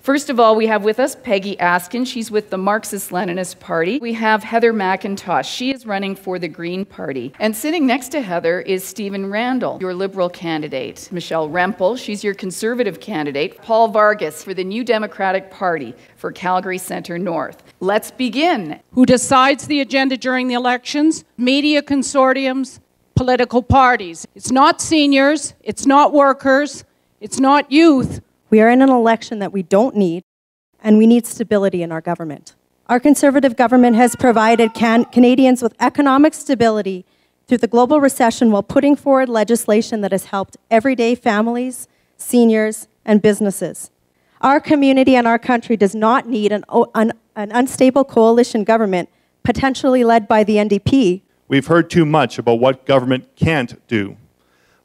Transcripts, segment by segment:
First of all, we have with us Peggy Askin. She's with the Marxist-Leninist Party. We have Heather McIntosh. She is running for the Green Party. And sitting next to Heather is Stephen Randall, your Liberal candidate. Michelle Rempel, she's your Conservative candidate. Paul Vargas for the New Democratic Party for Calgary-Center-North. Let's begin. Who decides the agenda during the elections? Media consortiums, political parties. It's not seniors, it's not workers, it's not youth. We are in an election that we don't need, and we need stability in our government. Our Conservative government has provided Canadians with economic stability through the global recession while putting forward legislation that has helped everyday families, seniors, and businesses. Our community and our country does not need an unstable coalition government, potentially led by the NDP. We've heard too much about what government can't do.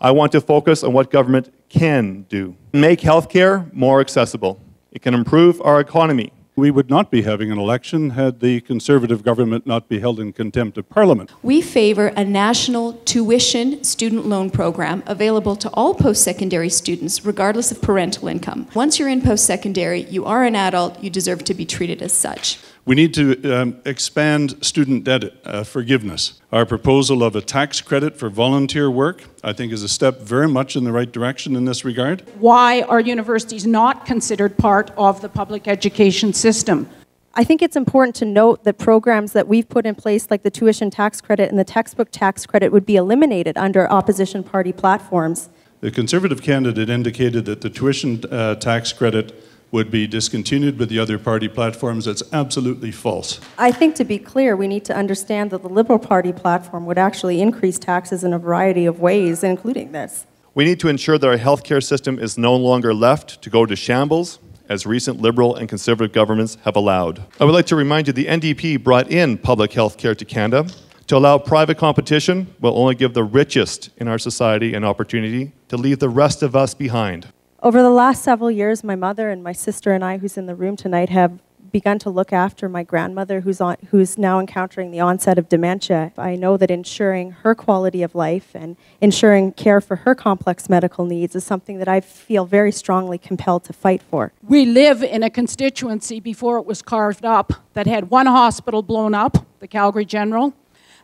I want to focus on what government can do. Make healthcare more accessible. It can improve our economy. We would not be having an election had the Conservative government not be held in contempt of Parliament. We favor a national tuition student loan program available to all post-secondary students, regardless of parental income. Once you're in post-secondary, you are an adult, you deserve to be treated as such. We need to expand student debt forgiveness. Our proposal of a tax credit for volunteer work, I think, is a step very much in the right direction in this regard. Why are universities not considered part of the public education system? I think it's important to note that programs that we've put in place, like the tuition tax credit and the textbook tax credit, would be eliminated under opposition party platforms. The Conservative candidate indicated that the tuition tax credit would be discontinued with the other party platforms. That's absolutely false. I think, to be clear, we need to understand that the Liberal Party platform would actually increase taxes in a variety of ways, including this. We need to ensure that our healthcare system is no longer left to go to shambles, as recent Liberal and Conservative governments have allowed. I would like to remind you the NDP brought in public healthcare to Canada. To allow private competition will only give the richest in our society an opportunity to leave the rest of us behind. Over the last several years, my mother and my sister and I, who's in the room tonight, have begun to look after my grandmother who's now encountering the onset of dementia. I know that ensuring her quality of life and ensuring care for her complex medical needs is something that I feel very strongly compelled to fight for. We live in a constituency before it was carved up that had one hospital blown up, the Calgary General,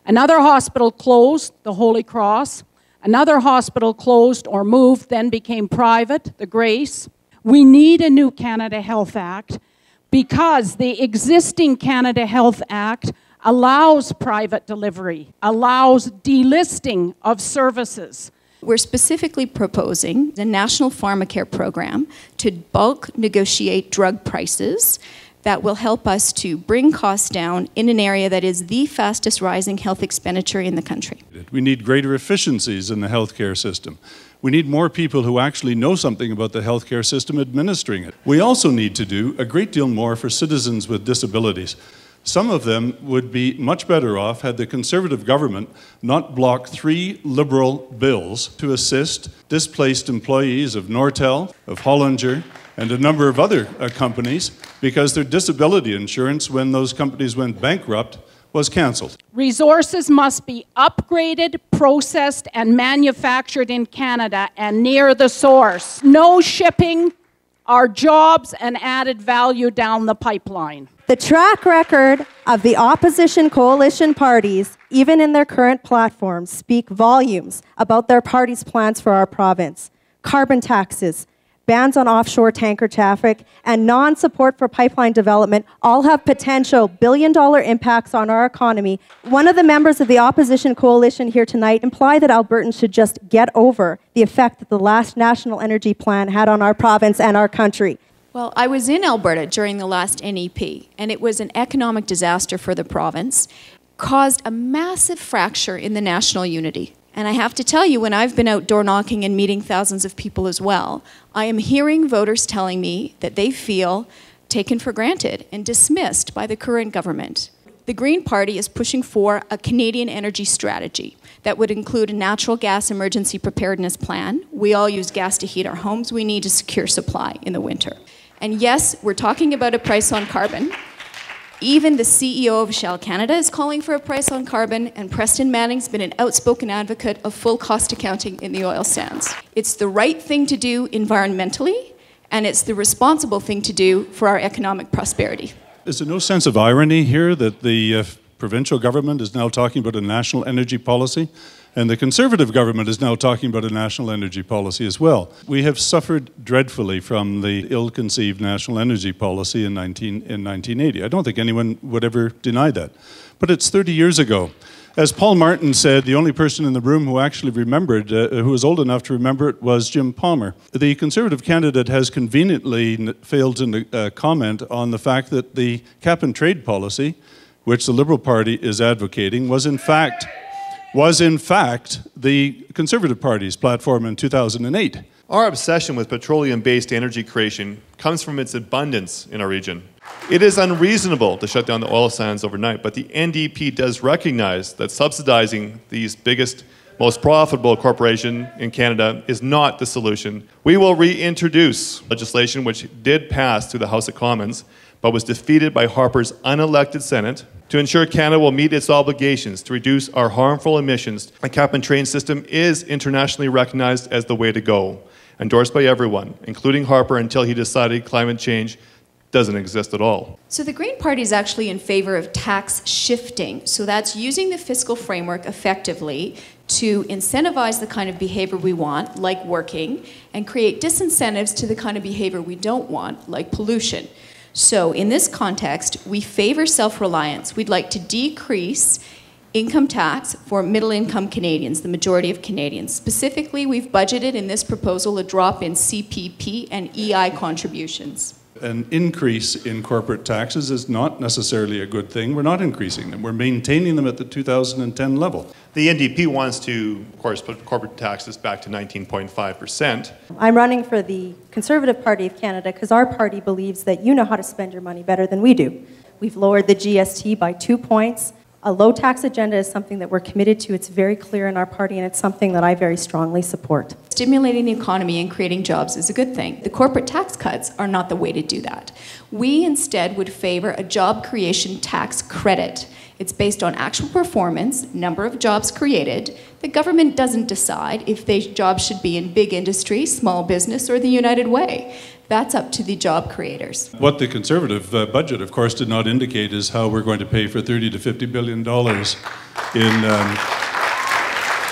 another hospital closed, the Holy Cross, another hospital closed or moved, then became private, the Grace. We need a new Canada Health Act because the existing Canada Health Act allows private delivery, allows delisting of services. We're specifically proposing the National Pharmacare Program to bulk negotiate drug prices that will help us to bring costs down in an area that is the fastest rising health expenditure in the country. We need greater efficiencies in the healthcare system. We need more people who actually know something about the healthcare system administering it. We also need to do a great deal more for citizens with disabilities. Some of them would be much better off had the Conservative government not blocked 3 Liberal bills to assist displaced employees of Nortel, of Hollinger, and a number of other companies because their disability insurance, when those companies went bankrupt, was cancelled. Resources must be upgraded, processed, and manufactured in Canada and near the source. No shipping our jobs and added value down the pipeline. The track record of the opposition coalition parties, even in their current platforms, speak volumes about their party's plans for our province. Carbon taxes, bans on offshore tanker traffic, and non-support for pipeline development all have potential billion-dollar impacts on our economy. One of the members of the opposition coalition here tonight implied that Albertans should just get over the effect that the last National Energy Plan had on our province and our country. Well, I was in Alberta during the last NEP, and it was an economic disaster for the province, caused a massive fracture in the national unity. And I have to tell you, when I've been out door knocking and meeting thousands of people as well, I am hearing voters telling me that they feel taken for granted and dismissed by the current government. The Green Party is pushing for a Canadian energy strategy that would include a natural gas emergency preparedness plan. We all use gas to heat our homes. We need a secure supply in the winter. And yes, we're talking about a price on carbon. Even the CEO of Shell Canada is calling for a price on carbon, and Preston Manning's been an outspoken advocate of full cost accounting in the oil sands. It's the right thing to do environmentally, and it's the responsible thing to do for our economic prosperity. Is there no sense of irony here that the provincial government is now talking about a national energy policy, and the Conservative government is now talking about a national energy policy as well? We have suffered dreadfully from the ill-conceived national energy policy in 1980. I don't think anyone would ever deny that. But it's 30 years ago. As Paul Martin said, the only person in the room who actually remembered, who was old enough to remember it, was Jim Palmer. The Conservative candidate has conveniently failed to comment on the fact that the cap-and-trade policy, which the Liberal Party is advocating, was in fact the Conservative Party's platform in 2008. Our obsession with petroleum-based energy creation comes from its abundance in our region. It is unreasonable to shut down the oil sands overnight, but the NDP does recognize that subsidizing these biggest, most profitable corporation in Canada is not the solution. We will reintroduce legislation which did pass through the House of Commons, but was defeated by Harper's unelected Senate, to ensure Canada will meet its obligations to reduce our harmful emissions. A cap-and-trade system is internationally recognized as the way to go, endorsed by everyone, including Harper, until he decided climate change doesn't exist at all. So the Green Party is actually in favor of tax shifting. So that's using the fiscal framework effectively to incentivize the kind of behavior we want, like working, and create disincentives to the kind of behavior we don't want, like pollution. So in this context, we favor self-reliance. We'd like to decrease income tax for middle-income Canadians, the majority of Canadians. Specifically, we've budgeted in this proposal a drop in CPP and EI contributions. An increase in corporate taxes is not necessarily a good thing. We're not increasing them. We're maintaining them at the 2010 level. The NDP wants to, of course, put corporate taxes back to 19.5%. I'm running for the Conservative Party of Canada because our party believes that you know how to spend your money better than we do. We've lowered the GST by 2 points. A low tax agenda is something that we're committed to. It's very clear in our party, and it's something that I very strongly support. Stimulating the economy and creating jobs is a good thing. The corporate tax cuts are not the way to do that. We instead would favor a job creation tax credit. It's based on actual performance, number of jobs created. The government doesn't decide if these jobs should be in big industry, small business, or the United Way. That's up to the job creators. What the Conservative budget, of course, did not indicate is how we're going to pay for $30 to $50 billion in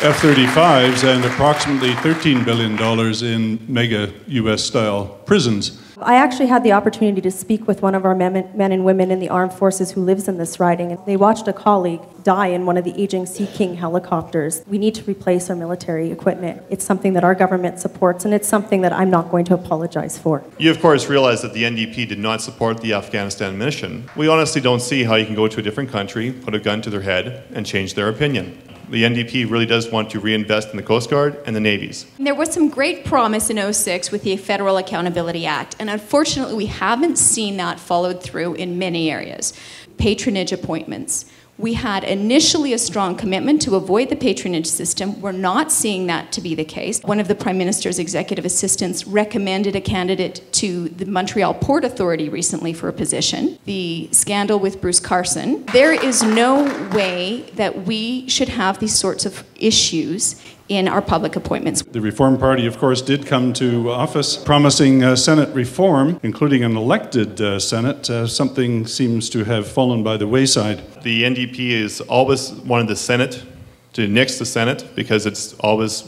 F-35s and approximately $13 billion in mega US-style prisons. I actually had the opportunity to speak with one of our men and women in the armed forces who lives in this riding, and they watched a colleague die in one of the aging Sea King helicopters. We need to replace our military equipment. It's something that our government supports, and it's something that I'm not going to apologize for. You, of course, realize that the NDP did not support the Afghanistan mission. We honestly don't see how you can go to a different country, put a gun to their head, and change their opinion. The NDP really does want to reinvest in the Coast Guard and the Navies. There was some great promise in 2006 with the Federal Accountability Act, and unfortunately we haven't seen that followed through in many areas. Patronage appointments. We had initially a strong commitment to avoid the patronage system. We're not seeing that to be the case. One of the Prime Minister's executive assistants recommended a candidate to the Montreal Port Authority recently for a position. The scandal with Bruce Carson. There is no way that we should have these sorts of issues in our public appointments. The Reform Party, of course, did come to office promising Senate reform, including an elected Senate. Something seems to have fallen by the wayside. The NDP has always wanted the Senate to nix the Senate because it's always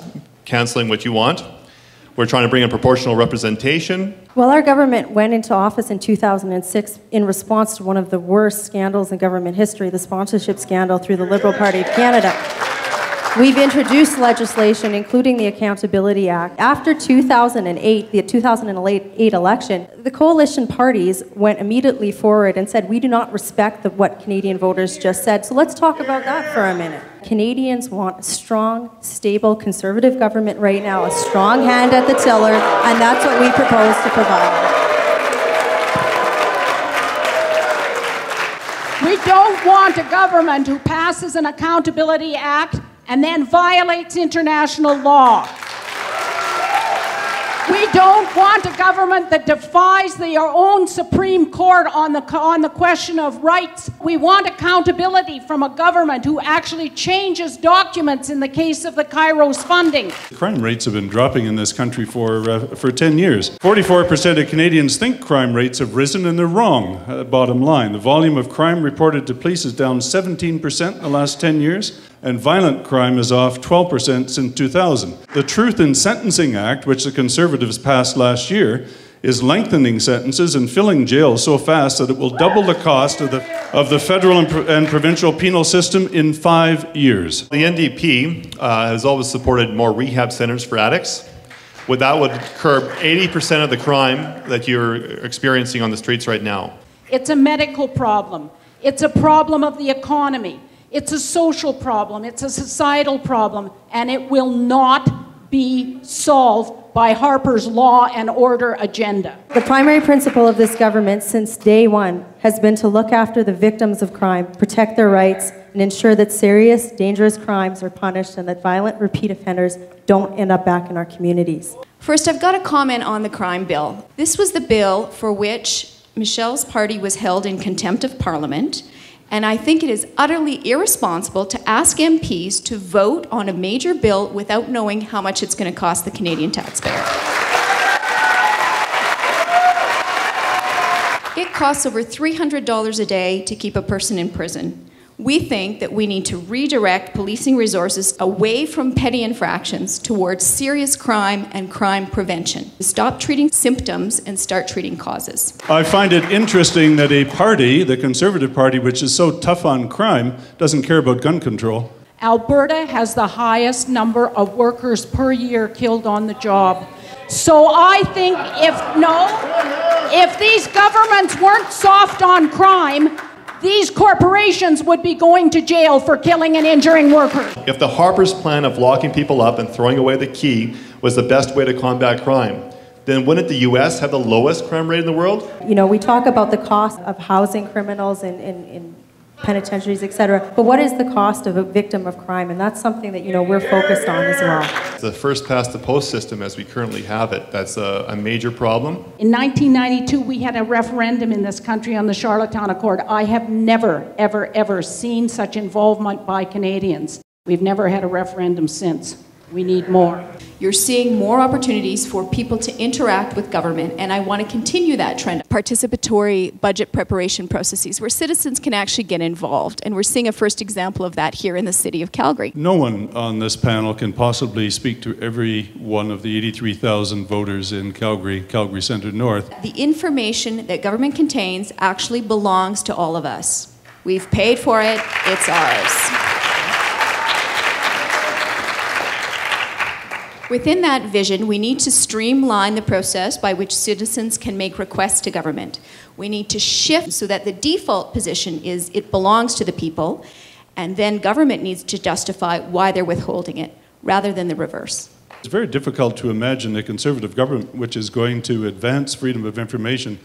canceling what you want. We're trying to bring in proportional representation. Well, our government went into office in 2006 in response to one of the worst scandals in government history, the sponsorship scandal through the Liberal Party of Canada. We've introduced legislation, including the Accountability Act. After 2008, the 2008 election, the coalition parties went immediately forward and said, we do not respect what Canadian voters just said. So let's talk about that for a minute. Canadians want a strong, stable, conservative government right now, a strong hand at the tiller, and that's what we propose to provide. We don't want a government who passes an Accountability Act and then violates international law. We don't want a government that defies their own Supreme Court on the question of rights. We want accountability from a government who actually changes documents in the case of the Kairos funding. Crime rates have been dropping in this country for 10 years. 44% of Canadians think crime rates have risen, and they're wrong, bottom line. The volume of crime reported to police is down 17% in the last 10 years, and violent crime is off 12% since 2000. The Truth in Sentencing Act, which the Conservatives passed last year, is lengthening sentences and filling jails so fast that it will double the cost of the federal and provincial penal system in 5 years. The NDP has always supported more rehab centers for addicts. That would curb 80% of the crime that you're experiencing on the streets right now. It's a medical problem. It's a problem of the economy. It's a social problem. It's a societal problem. And it will not be solved by Harper's law and order agenda. The primary principle of this government since day one has been to look after the victims of crime, protect their rights, and ensure that serious, dangerous crimes are punished and that violent repeat offenders don't end up back in our communities. First, I've got to comment on the crime bill. This was the bill for which Michelle's party was held in contempt of Parliament. And I think it is utterly irresponsible to ask MPs to vote on a major bill without knowing how much it's going to cost the Canadian taxpayer. It costs over $300 a day to keep a person in prison. We think that we need to redirect policing resources away from petty infractions towards serious crime and crime prevention. Stop treating symptoms and start treating causes. I find it interesting that a party, the Conservative Party, which is so tough on crime, doesn't care about gun control. Alberta has the highest number of workers per year killed on the job. So I think if these governments weren't soft on crime, these corporations would be going to jail for killing and injuring workers. If the Harper's plan of locking people up and throwing away the key was the best way to combat crime, then wouldn't the U.S. have the lowest crime rate in the world? You know, we talk about the cost of housing criminals in penitentiaries, etc. But what is the cost of a victim of crime? And that's something that, you know, we're focused on as well. The first past the post system as we currently have it, that's a major problem. In 1992, we had a referendum in this country on the Charlottetown Accord. I have never, ever, ever seen such involvement by Canadians. We've never had a referendum since. We need more. You're seeing more opportunities for people to interact with government, and I want to continue that trend. Participatory budget preparation processes where citizens can actually get involved, and we're seeing a first example of that here in the city of Calgary. No one on this panel can possibly speak to every one of the 83,000 voters in Calgary, Calgary-Center-North. The information that government contains actually belongs to all of us. We've paid for it, it's ours. Within that vision, we need to streamline the process by which citizens can make requests to government. We need to shift so that the default position is it belongs to the people, and then government needs to justify why they're withholding it, rather than the reverse. It's very difficult to imagine a Conservative government which is going to advance freedom of information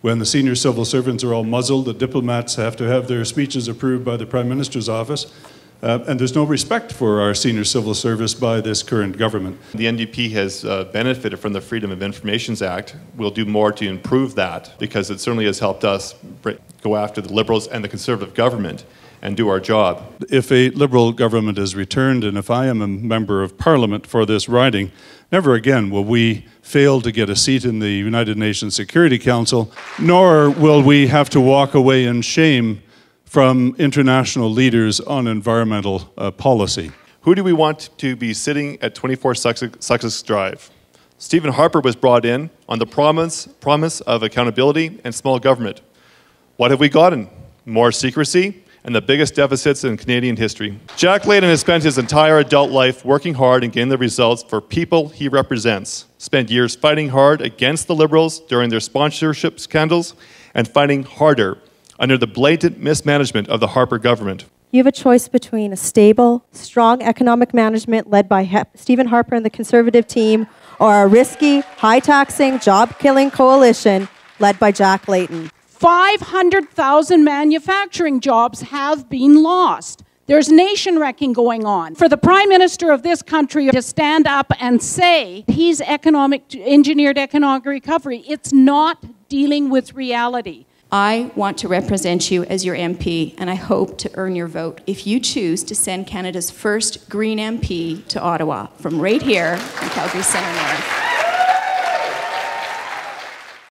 when the senior civil servants are all muzzled, the diplomats have to have their speeches approved by the Prime Minister's office, and there's no respect for our senior civil service by this current government. The NDP has benefited from the Freedom of Information Act. We'll do more to improve that because it certainly has helped us go after the Liberals and the Conservative government and do our job. If a Liberal government is returned, and if I am a member of Parliament for this riding, never again will we fail to get a seat in the United Nations Security Council, nor will we have to walk away in shame from international leaders on environmental policy. Who do we want to be sitting at 24 Sussex Drive? Stephen Harper was brought in on the promise of accountability and small government. What have we gotten? More secrecy and the biggest deficits in Canadian history. Jack Layton has spent his entire adult life working hard and getting the results for people he represents. Spent years fighting hard against the Liberals during their sponsorship scandals and fighting harder under the blatant mismanagement of the Harper government. You have a choice between a stable, strong economic management led by Stephen Harper and the Conservative team, or a risky, high-taxing, job-killing coalition led by Jack Layton. 500,000 manufacturing jobs have been lost. There's nation wrecking going on. For the Prime Minister of this country to stand up and say he's engineered economic recovery, it's not dealing with reality. I want to represent you as your MP, and I hope to earn your vote if you choose to send Canada's first Green MP to Ottawa from right here in Calgary-Center-North.